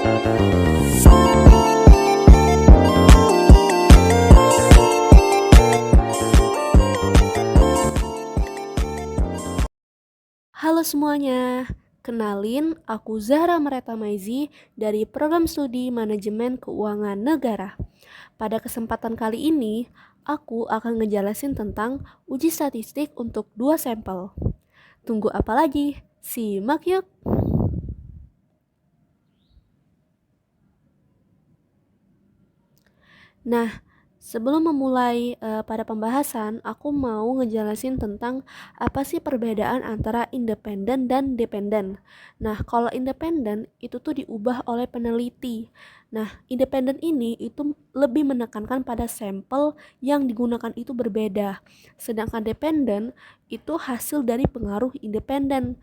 Halo semuanya, kenalin aku Zahra Mareta Maizi dari Program Studi Manajemen Keuangan Negara. Pada kesempatan kali ini, aku akan ngejelasin tentang uji statistik untuk 2 sampel. Tunggu apa lagi? Simak yuk! Nah, sebelum memulai pada pembahasan, aku mau ngejelasin tentang apa sih perbedaan antara independen dan dependen. Nah, kalau independen itu tuh diubah oleh peneliti. Nah, independen ini itu lebih menekankan pada sampel yang digunakan itu berbeda. Sedangkan dependen itu hasil dari pengaruh independen.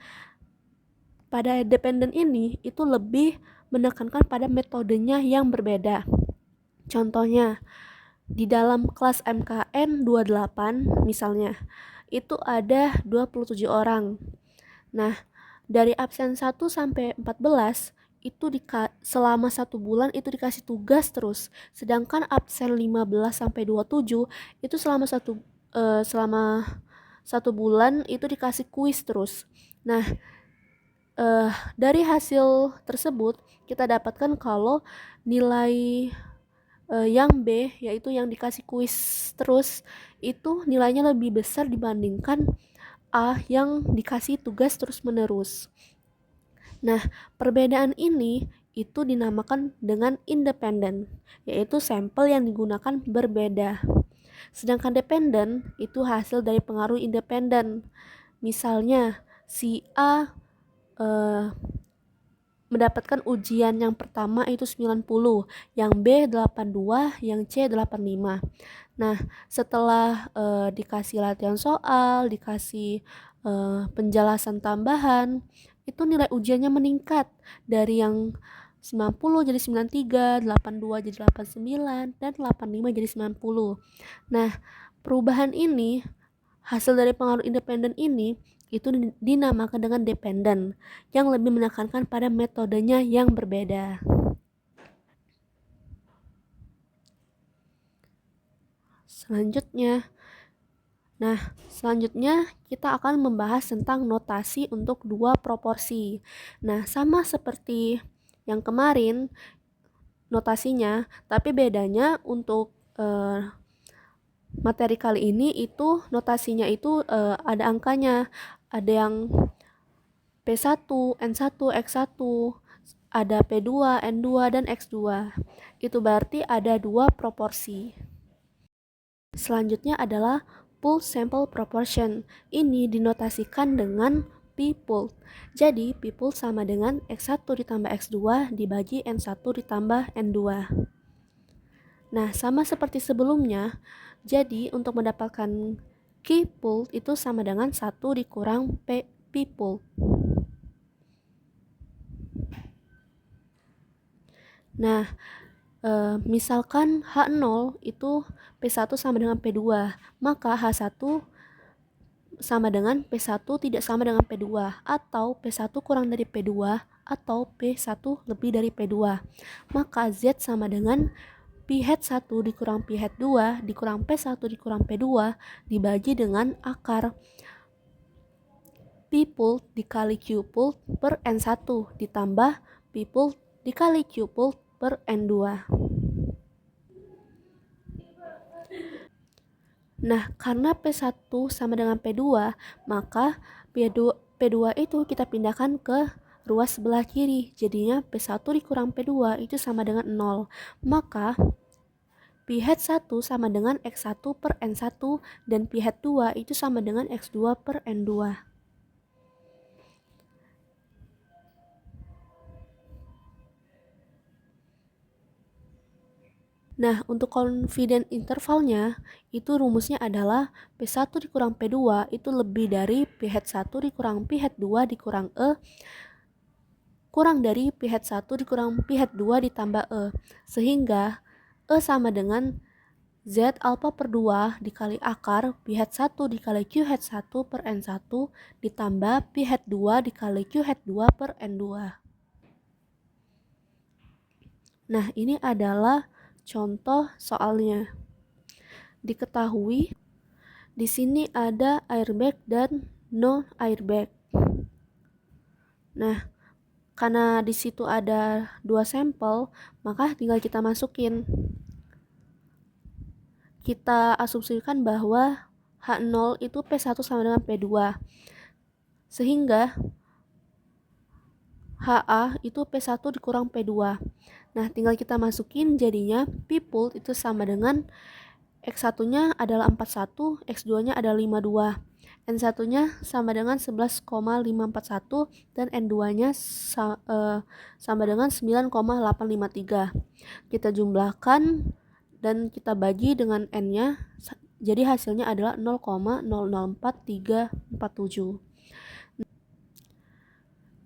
Pada dependen ini itu lebih menekankan pada metodenya yang berbeda. Contohnya, di dalam kelas MKN 28 misalnya, itu ada 27 orang. Nah, dari absen 1 sampai 14 itu selama 1 bulan itu dikasih tugas terus. Sedangkan absen 15 sampai 27 itu selama 1 bulan itu dikasih kuis terus. Nah, dari hasil tersebut kita dapatkan kalau nilai yang B, yaitu yang dikasih kuis terus, itu nilainya lebih besar dibandingkan A yang dikasih tugas terus-menerus. Nah, perbedaan ini itu dinamakan dengan independen, yaitu sampel yang digunakan berbeda. Sedangkan dependen itu hasil dari pengaruh independen. Misalnya, si A mendapatkan ujian yang pertama itu 90, yang B 82, yang C 85. Nah, setelah dikasih latihan soal, dikasih penjelasan tambahan, itu nilai ujiannya meningkat dari yang 90 jadi 93, 82 jadi 89, dan 85 jadi 90. Nah, perubahan ini, hasil dari pengaruh independen ini, itu dinamakan dengan dependen, yang lebih menekankan pada metodenya yang berbeda. Selanjutnya kita akan membahas tentang notasi untuk 2 proporsi. Nah, sama seperti yang kemarin notasinya, tapi bedanya untuk materi kali ini itu notasinya itu ada angkanya. Ada yang P1, N1, X1, ada P2, N2, dan X2. Itu berarti ada 2 proporsi. Selanjutnya adalah pool sample proportion. Ini dinotasikan dengan P-pool. Jadi P-pool sama dengan X1 ditambah X2 dibagi N1 ditambah N2. Nah, sama seperti sebelumnya, jadi untuk mendapatkan K-pool itu sama dengan 1 dikurang P-pool. Nah, misalkan H0 itu P1 sama dengan P2, maka H1 sama dengan P1 tidak sama dengan P2, atau P1 kurang dari P2, atau P1 lebih dari P2. Maka Z sama dengan P-1 dikurang P-2 dikurang P1 dikurang P2 dibagi dengan akar P-pool dikali Q-pool per N1 ditambah P-pool dikali Q-pool per N2. Nah, karena P1 sama dengan P2, maka P2 itu kita pindahkan ke ruas sebelah kiri. Jadinya P1 dikurang P2 itu sama dengan 0. Maka P-1 sama dengan X1 per N1 dan P-2 itu sama dengan X2 per N2. Nah, untuk confidence intervalnya, itu rumusnya adalah P1 dikurang P2 itu lebih dari P-1 dikurang P-2 dikurang E kurang dari P-1 dikurang P-2 ditambah E. Sehingga E sama dengan Z alpha per 2 dikali akar P-1 dikali Q-1 per N1 ditambah P-2 dikali Q-2 per N2. Nah, ini adalah contoh soalnya. Diketahui di sini ada airbag dan no airbag. Nah, karena di situ ada 2 sampel, maka tinggal kita masukin. Kita asumsikan bahwa H0 itu P1 sama dengan P2. Sehingga HA itu P1 dikurang P2. Nah, tinggal kita masukin, jadinya people itu sama dengan X1-nya adalah 41, X2-nya adalah 52. N1-nya sama dengan 11,541 dan N2-nya sama dengan 9,853. Kita jumlahkan dan kita bagi dengan N-nya, jadi hasilnya adalah 0,004347.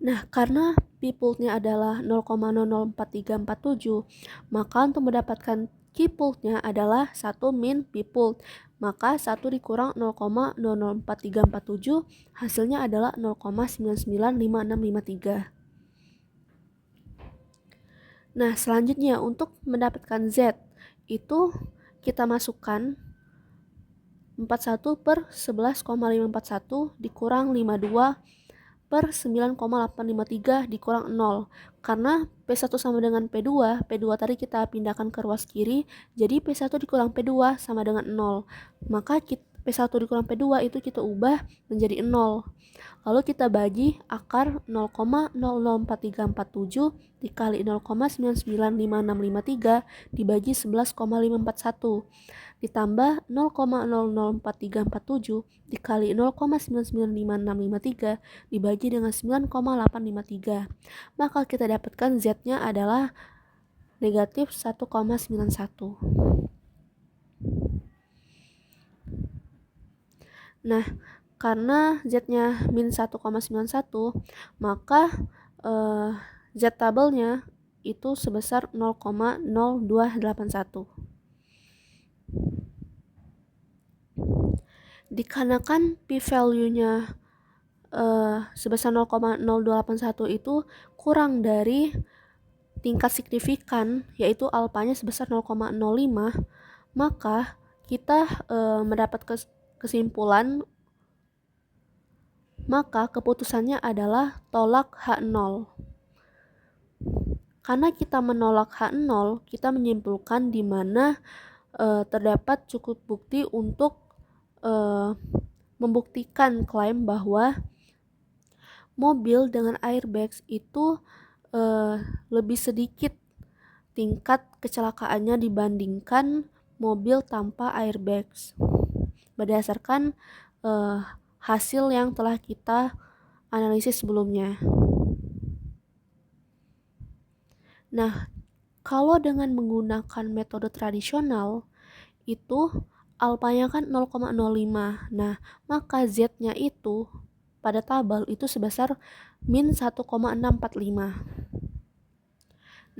Nah, karena people-nya adalah 0,004347, maka untuk mendapatkan people-nya adalah 1 min people. Maka 1 dikurang 0,004347 hasilnya adalah 0,995653. Nah, selanjutnya untuk mendapatkan Z itu kita masukkan 41 per 11,541 dikurang 52 per 9,853 dikurang 0. Karena P1 sama dengan P2, P2 tadi kita pindahkan ke ruas kiri, jadi P1 dikurang P2 sama dengan 0. Maka P1 dikurang P2 itu kita ubah menjadi 0. Lalu kita bagi akar 0,004347 dikali 0,995653 dibagi 11,541 ditambah 0,004347 dikali 0,995653 dibagi dengan 9,853. Maka kita dapatkan Z-nya adalah negatif 1,91. Nah, karena Z-nya min 1,91, maka Z tabelnya itu sebesar 0,0281. Dikarenakan p-value-nya sebesar 0,0281 itu kurang dari tingkat signifikan, yaitu alfanya sebesar 0,05, maka kita mendapat kesimpulan, maka keputusannya adalah tolak H0. Karena kita menolak H0, kita menyimpulkan di mana terdapat cukup bukti untuk membuktikan klaim bahwa mobil dengan airbags itu lebih sedikit tingkat kecelakaannya dibandingkan mobil tanpa airbags berdasarkan hasil yang telah kita analisis sebelumnya. Nah, kalau dengan menggunakan metode tradisional itu alfanya kan 0,05. Nah, maka Z-nya itu pada tabel itu sebesar min 1,645.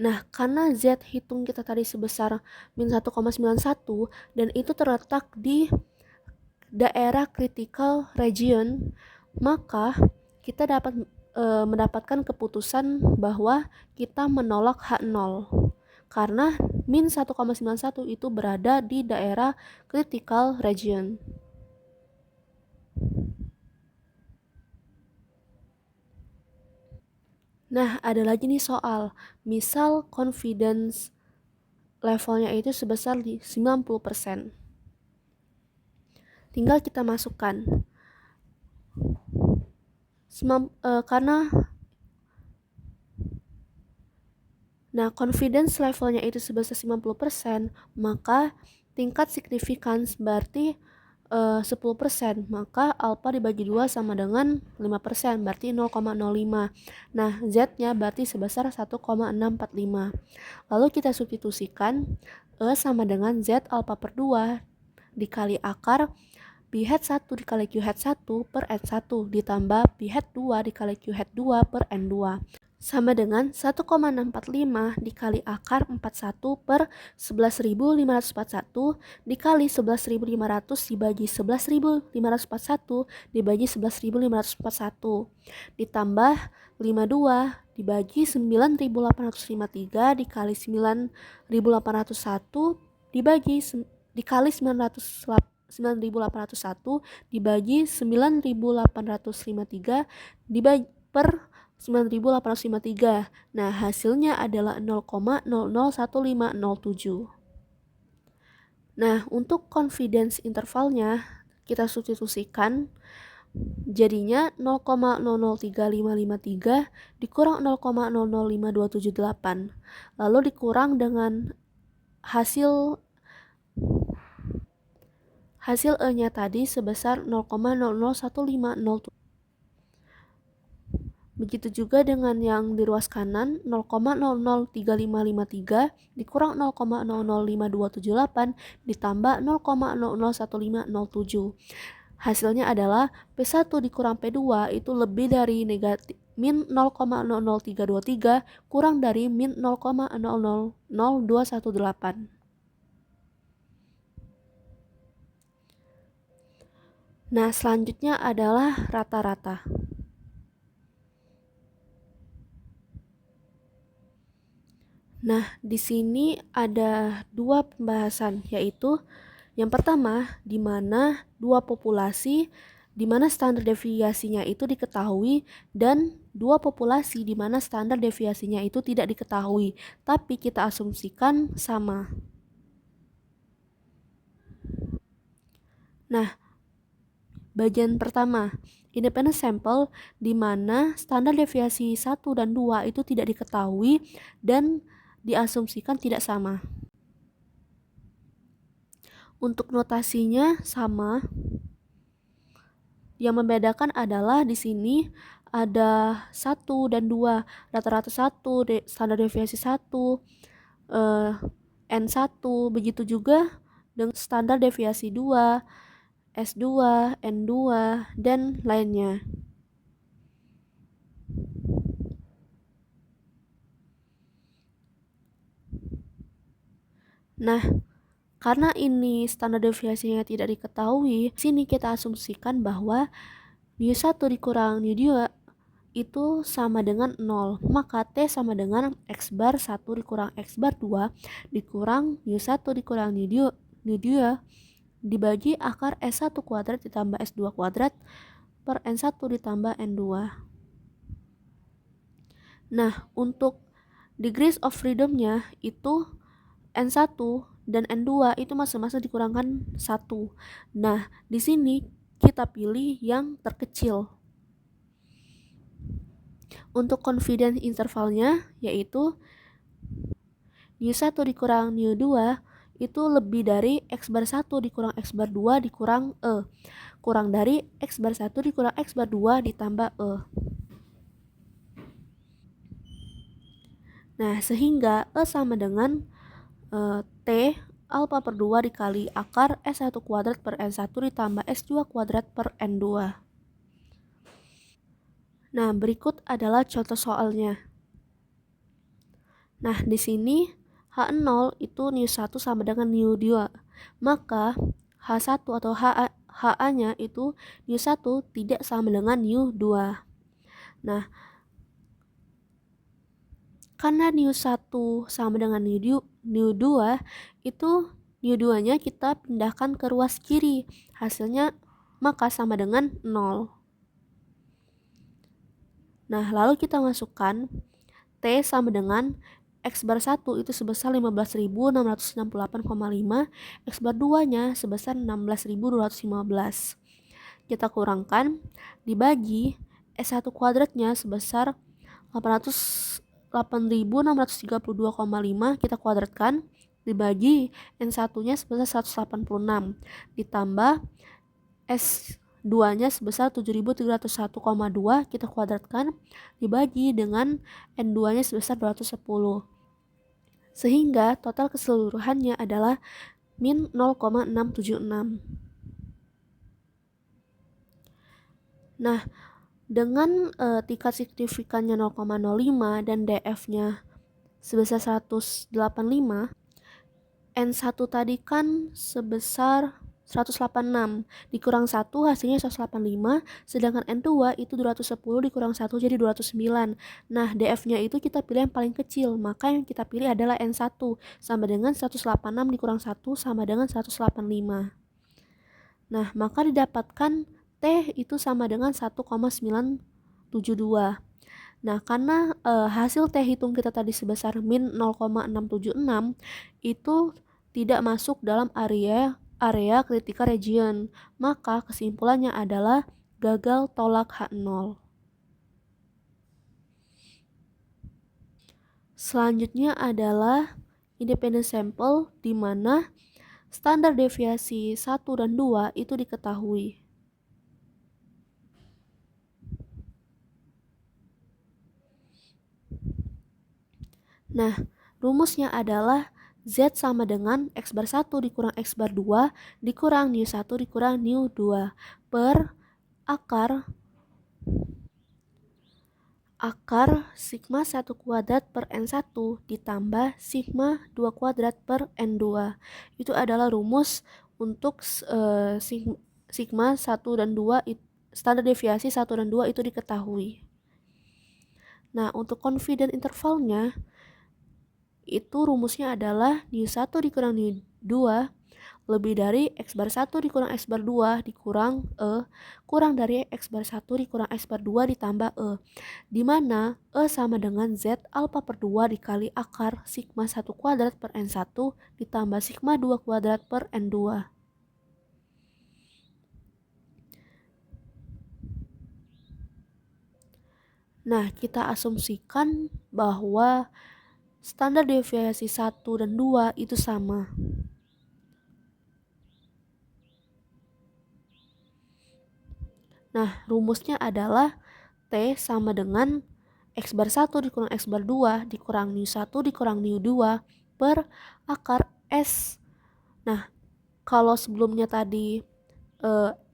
Nah, karena Z hitung kita tadi sebesar min 1,91 dan itu terletak di daerah critical region, maka kita dapat mendapatkan keputusan bahwa kita menolak H0 karena min 1,91 itu berada di daerah critical region. Nah, ada lagi nih soal, misal confidence levelnya itu sebesar 90%. Tinggal kita masukkan karena confidence levelnya itu sebesar 90%, maka tingkat significance berarti 10%, maka alpha dibagi 2 sama dengan 5%, berarti 0,05. Nah, Z-nya berarti sebesar 1,645. Lalu kita substitusikan E sama dengan Z alpha per 2 dikali akar pi hat 1 dikali Q hat 1 per N1 ditambah pi hat 2 dikali Q hat 2 per N2. sama dengan 1,645 dikali akar 41 per 11.541 dikali 11.500 dibagi 11.541 dibagi 11.541 ditambah 52 dibagi 9.853 dikali 9.801 dikali 9.801 dibagi 9.853 dibagi per 9.853. Nah, hasilnya adalah 0,001507. Nah, untuk confidence intervalnya kita substitusikan jadinya 0,003553 dikurang 0,005278. Lalu dikurang dengan hasil E-nya tadi sebesar 0,001507. Begitu juga dengan yang di ruas kanan 0,003553 dikurang 0,005278 ditambah 0,001507. Hasilnya adalah P1 dikurang P2 itu lebih dari negatif min 0,00323 kurang dari min 0,000218. Nah, selanjutnya adalah rata-rata. Nah, di sini ada dua pembahasan, yaitu yang pertama, di mana dua populasi di mana standar deviasinya itu diketahui dan dua populasi di mana standar deviasinya itu tidak diketahui, tapi kita asumsikan sama. Nah, bagian pertama, independent sample di mana standar deviasi 1 dan 2 itu tidak diketahui dan diasumsikan tidak sama. Untuk notasinya sama. Yang membedakan adalah di sini ada 1 dan 2, rata-rata 1, standar deviasi 1, N1, begitu juga dengan standar deviasi 2, S2, N2, dan lainnya. Nah, karena ini standar deviasinya tidak diketahui, sini kita asumsikan bahwa mu1 dikurang mu2 itu sama dengan 0. Maka T sama dengan X bar 1 dikurang X bar 2 dikurang mu1 dikurang mu2 dibagi akar S1 kuadrat ditambah S2 kuadrat per N1 ditambah N2. Nah, untuk degrees of freedom-nya itu N1 dan N2 itu masing-masing dikurangkan 1. Nah, di sini kita pilih yang terkecil. Untuk confidence intervalnya yaitu mu1 dikurang mu2 itu lebih dari X bar 1 dikurang X bar 2 dikurang E. Kurang dari X bar 1 dikurang X bar 2 ditambah E. Nah, sehingga E sama dengan T alpha per 2 dikali akar S1 kuadrat per N1 ditambah S2 kuadrat per N2. Nah, berikut adalah contoh soalnya. Nah, di sini H0 itu mu1 sama dengan mu2. Maka H1 atau HA-nya itu mu1 tidak sama dengan mu2. Nah, karena mu1 sama dengan mu2 itu mu2-nya kita pindahkan ke ruas kiri. Hasilnya maka sama dengan 0. Nah, lalu kita masukkan T sama dengan X bar 1 itu sebesar 15.668,5, X bar 2-nya sebesar 16.215. Kita kurangkan, dibagi S1 kuadratnya sebesar 8.632,5 kita kuadratkan, dibagi N1-nya sebesar 186, ditambah S2-nya sebesar 7.301,2 kita kuadratkan, dibagi dengan N2-nya sebesar 210. Sehingga total keseluruhannya adalah min 0,676. Nah, Dengan tingkat signifikannya 0,05 dan DF-nya sebesar 185, N1 tadi kan sebesar 186 dikurang 1 hasilnya 185, sedangkan N2 itu 210 dikurang 1 jadi 209. Nah, DF-nya itu kita pilih yang paling kecil, maka yang kita pilih adalah N1 sama dengan 186 dikurang 1 sama dengan 185. Nah, maka didapatkan T itu sama dengan 1,972. Nah, karena hasil T hitung kita tadi sebesar min 0,676 itu tidak masuk dalam area critical region, maka kesimpulannya adalah gagal tolak H0. Selanjutnya adalah independent sample di mana standar deviasi 1 dan 2 itu diketahui. Nah, rumusnya adalah Z sama dengan X bar 1 dikurang X bar 2 dikurang nu 1 dikurang nu 2 per akar sigma 1 kuadrat per N1 ditambah sigma 2 kuadrat per N2. Itu adalah rumus untuk sigma 1 dan 2, standar deviasi 1 dan 2 itu diketahui. Nah, untuk confidence intervalnya itu rumusnya adalah nu 1 dikurang nu 2 lebih dari X bar 1 dikurang X bar 2 dikurang kurang dari X bar 1 dikurang X bar 2 ditambah di mana sama dengan Z alpha per 2 dikali akar sigma 1 kuadrat per N1 ditambah sigma 2 kuadrat per N2. Nah, kita asumsikan bahwa standar deviasi 1 dan 2 itu sama. Nah, rumusnya adalah T sama dengan X bar 1 dikurang X bar 2 dikurang nu 1 dikurang nu 2 per akar S. Nah, kalau sebelumnya tadi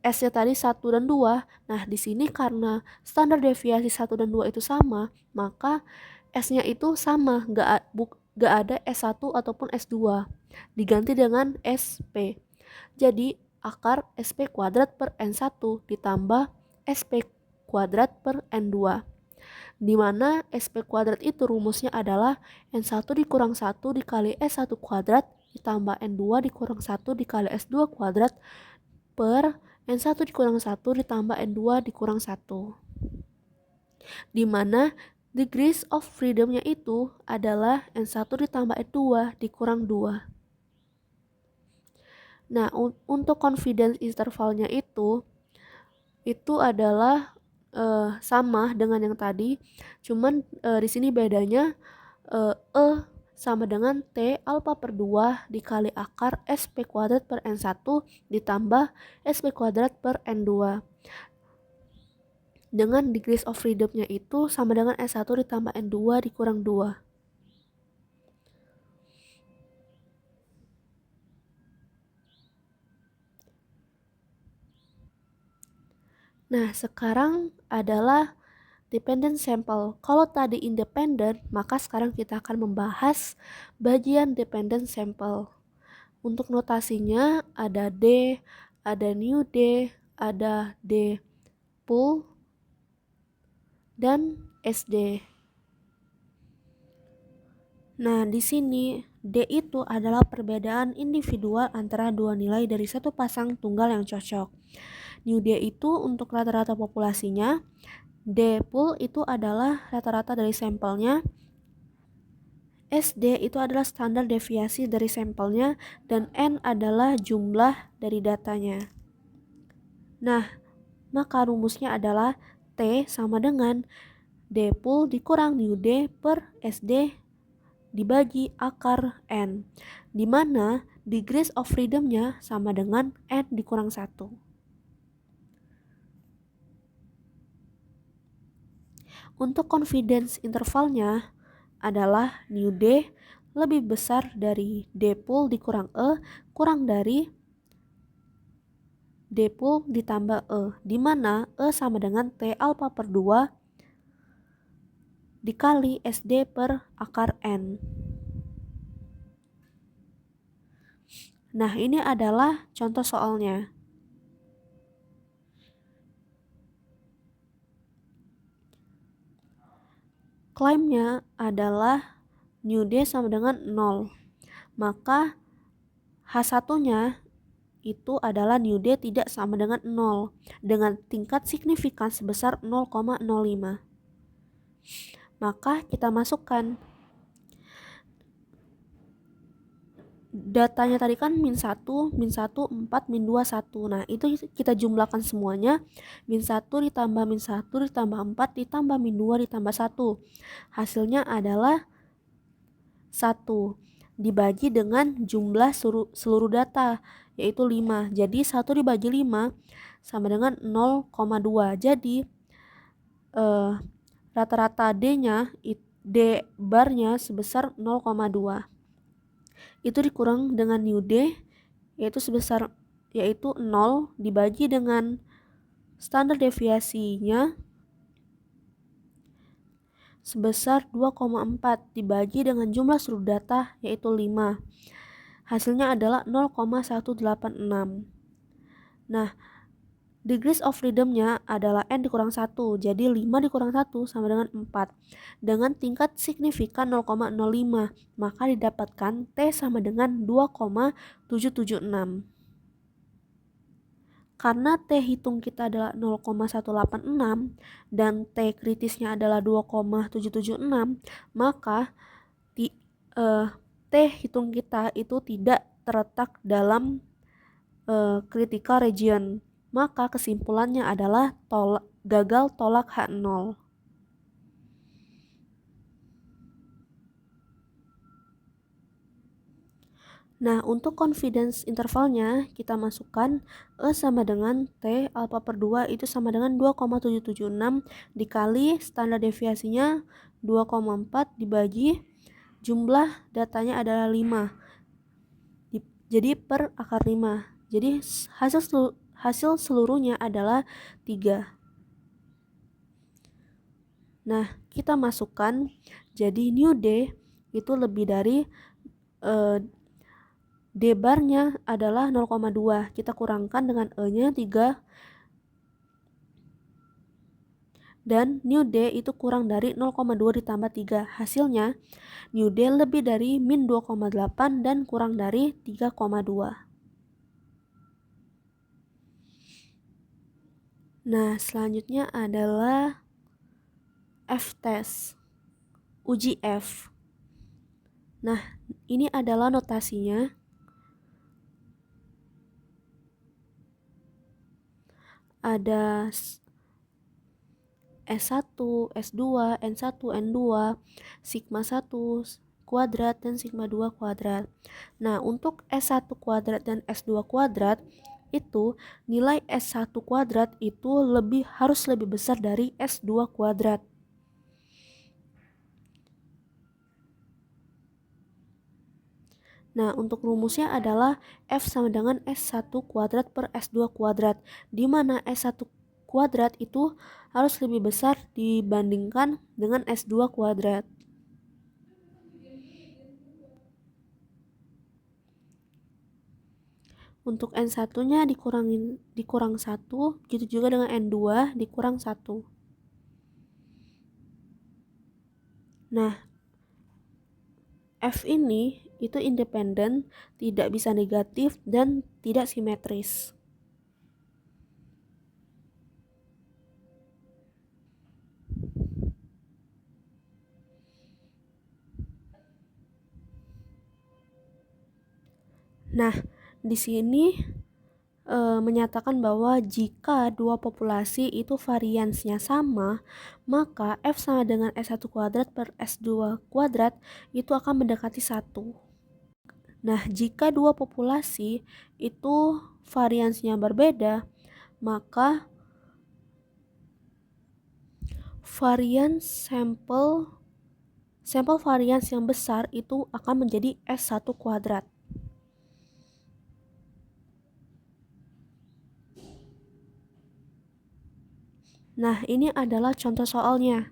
S-nya tadi 1 dan 2, nah di sini karena standar deviasi 1 dan 2 itu sama, maka S-nya itu sama, gak ada S1 ataupun S2, diganti dengan SP. Jadi akar SP kuadrat per N1 ditambah SP kuadrat per N2, di mana SP kuadrat itu rumusnya adalah N1 dikurang 1 dikali S1 kuadrat ditambah N2 dikurang 1 dikali S2 kuadrat per N1 dikurang 1 ditambah N2 dikurang 1, di mana degrees of freedom-nya itu adalah N1 ditambah N2 dikurang 2. Nah, untuk confidence intervalnya itu adalah sama dengan yang tadi, cuman di sini bedanya sama dengan T alpha per 2 dikali akar SP kuadrat per N1 ditambah SP kuadrat per N2. Dengan degrees of freedom-nya itu sama dengan S1 ditambah N2 dikurang 2. Nah, sekarang adalah dependent sample. Kalau tadi independent, maka sekarang kita akan membahas bagian dependent sample. Untuk notasinya ada D, ada nu D, ada D pool, dan SD. Nah, di sini D itu adalah perbedaan individual antara dua nilai dari satu pasang tunggal yang cocok. Nu D itu untuk rata-rata populasinya, D pool itu adalah rata-rata dari sampelnya, SD itu adalah standar deviasi dari sampelnya, dan N adalah jumlah dari datanya. Nah, maka rumusnya adalah T sama dengan D pool dikurang nu D per SD dibagi akar N, di mana degrees of freedom-nya sama dengan N dikurang 1. Untuk confidence intervalnya adalah nu D lebih besar dari D pool dikurang kurang dari D pool ditambah E, di mana E sama dengan T alpha per 2 dikali SD per akar N. Nah, ini adalah contoh soalnya. Klaimnya adalah new D sama dengan 0. Maka H1-nya itu adalah new D tidak sama dengan 0 dengan tingkat signifikan sebesar 0,05. Maka kita masukkan datanya tadi kan min 1, min 1, 4, min 2, 1. Nah, itu kita jumlahkan semuanya. Min 1 ditambah min 1 ditambah 4 ditambah min 2 ditambah 1. Hasilnya adalah 1 dibagi dengan jumlah seluruh data, yaitu 5. Jadi 1 dibagi 5 sama dengan 0,2. Jadi rata-rata D-nya, D barnya sebesar 0,2. Itu dikurang dengan new D, yaitu 0 dibagi dengan standar deviasinya sebesar 2,4 dibagi dengan jumlah seluruh data, yaitu 5. Hasilnya adalah 0,186. Nah, degrees of freedom-nya adalah N dikurang 1, jadi 5 dikurang 1 sama dengan 4. Dengan tingkat signifikan 0,05, maka didapatkan T sama dengan 2,776. Karena T hitung kita adalah 0,186 dan T kritisnya adalah 2,776, maka T hitung kita itu tidak terletak dalam critical region. Maka kesimpulannya adalah gagal tolak H0. Nah, untuk confidence intervalnya kita masukkan E sama dengan T alpha per 2 itu sama dengan 2,776 dikali standar deviasinya 2,4 dibagi jumlah datanya adalah 5. Jadi per akar 5. Jadi hasil seluruhnya adalah 3. Nah, kita masukkan jadi new D itu lebih dari D barnya adalah 0,2. Kita kurangkan dengan E-nya 3. Dan new D itu kurang dari 0,2 ditambah 3. Hasilnya new D lebih dari min 2,8 dan kurang dari 3,2. Nah, selanjutnya adalah F-test, uji F. Nah, ini adalah notasinya. Ada S1, S2, N1, N2, sigma 1 kuadrat dan sigma 2 kuadrat. Nah, untuk S1 kuadrat dan S2 kuadrat itu nilai S1 kuadrat itu harus lebih besar dari S2 kuadrat. Nah, untuk rumusnya adalah F sama dengan S1 kuadrat per S2 kuadrat, di mana S1 kuadrat itu harus lebih besar dibandingkan dengan S2 kuadrat. Untuk N1-nya dikurang 1, gitu juga dengan N2 dikurang 1. Nah, F ini itu independen, tidak bisa negatif, dan tidak simetris. Nah, di sini menyatakan bahwa jika dua populasi itu variansnya sama, maka F sama dengan S1 kuadrat per S2 kuadrat itu akan mendekati 1. Nah, jika dua populasi itu variansnya berbeda, maka sampel varians yang besar itu akan menjadi S1 kuadrat. Nah, ini adalah contoh soalnya.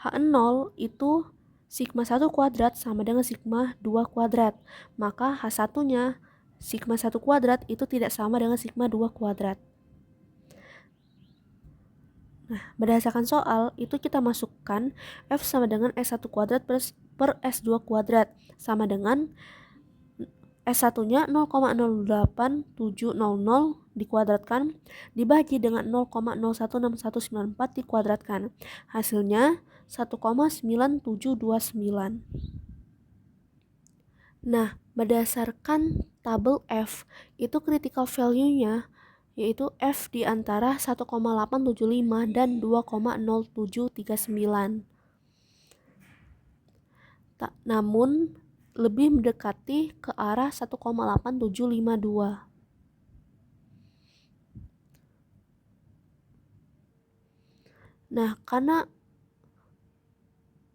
H0 itu sigma 1 kuadrat sama dengan sigma 2 kuadrat. Maka H1-nya sigma 1 kuadrat itu tidak sama dengan sigma 2 kuadrat. Nah, berdasarkan soal, itu kita masukkan F sama dengan S1 kuadrat per S2 kuadrat. Sama dengan S1-nya 0,087700 dikuadratkan dibagi dengan 0,016194 dikuadratkan. Hasilnya 1,9729. Nah, berdasarkan tabel F, itu critical value-nya yaitu F di antara 1,875 dan 2,0739. Namun lebih mendekati ke arah 1,8752. Nah, karena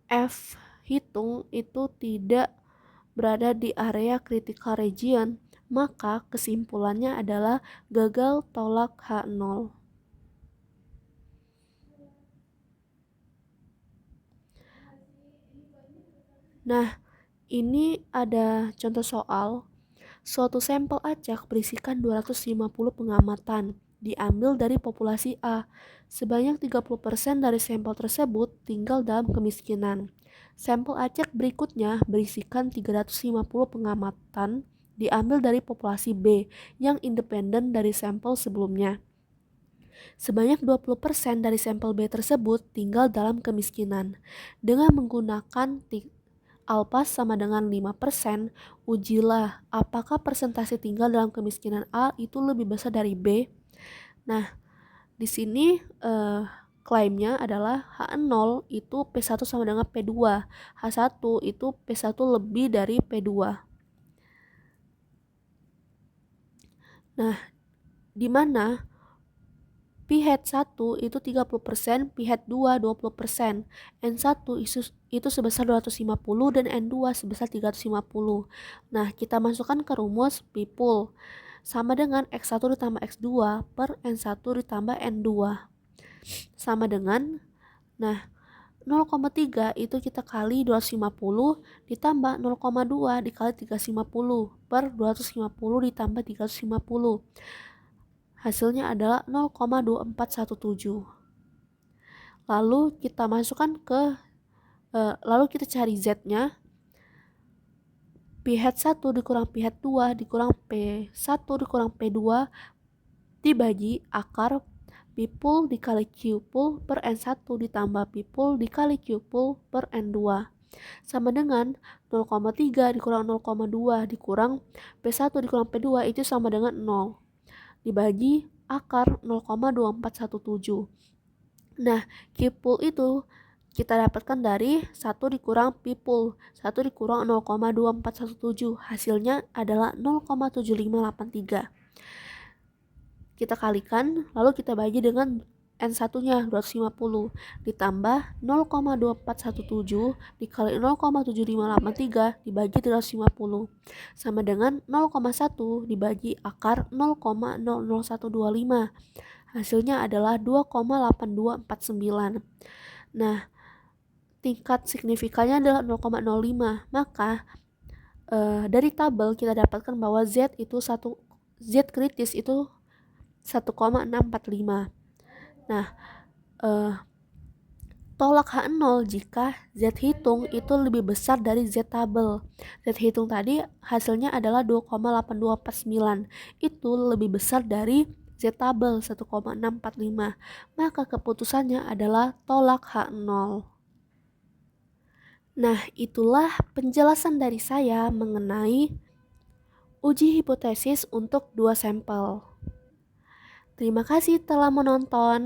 F hitung itu tidak berada di area critical region, maka kesimpulannya adalah gagal tolak H0. Nah, ini ada contoh soal. Suatu sampel acak berisikan 250 pengamatan, diambil dari populasi A. Sebanyak 30% dari sampel tersebut tinggal dalam kemiskinan. Sampel acak berikutnya berisikan 350 pengamatan, diambil dari populasi B yang independen dari sampel sebelumnya. Sebanyak 20% dari sampel B tersebut tinggal dalam kemiskinan. Dengan menggunakan alfa sama dengan 5%, ujilah apakah persentase tinggal dalam kemiskinan A itu lebih besar dari B. Nah, di sini klaimnya adalah H0 itu P1 sama dengan P2. H1 itu P1 lebih dari P2. Nah, di mana P-1 itu 30%, P-2 20%, N1 itu sebesar 250 dan N2 sebesar 350. Nah, kita masukkan ke rumus P-pool sama dengan X1 ditambah X2 per N1 ditambah N2 sama dengan, nah 0,3 itu kita kali 250 ditambah 0,2 dikali 350 per 250 ditambah 350. Hasilnya adalah 0,2417. Lalu kita masukkan lalu kita cari Z-nya. P-1 dikurang P-2 dikurang P1 dikurang P2 dibagi akar P-pool dikali Q-pool per N1 ditambah P-pool dikali Q-pool per N2 sama dengan 0,3 dikurang 0,2 dikurang P1 dikurang P2 itu sama dengan 0 dibagi akar 0,2417. Nah, Q-pool itu kita dapatkan dari 1 dikurang P-pool, 1 dikurang 0,2417. Hasilnya adalah 0,7583. Kita kalikan, lalu kita bagi dengan N1-nya 250 ditambah 0,2417 dikali 0,7583 dibagi 350 sama dengan 0,1 dibagi akar 0,00125. Hasilnya adalah 2,8249. Nah, tingkat signifikannya adalah 0,05. Maka dari tabel kita dapatkan bahwa Z kritis itu 1,645. Nah, tolak H0 jika Z hitung itu lebih besar dari Z tabel. Z hitung tadi hasilnya adalah 2,8249. Itu lebih besar dari Z tabel 1,645. Maka keputusannya adalah tolak H0. Nah, itulah penjelasan dari saya mengenai uji hipotesis untuk 2 sampel. Terima kasih telah menonton.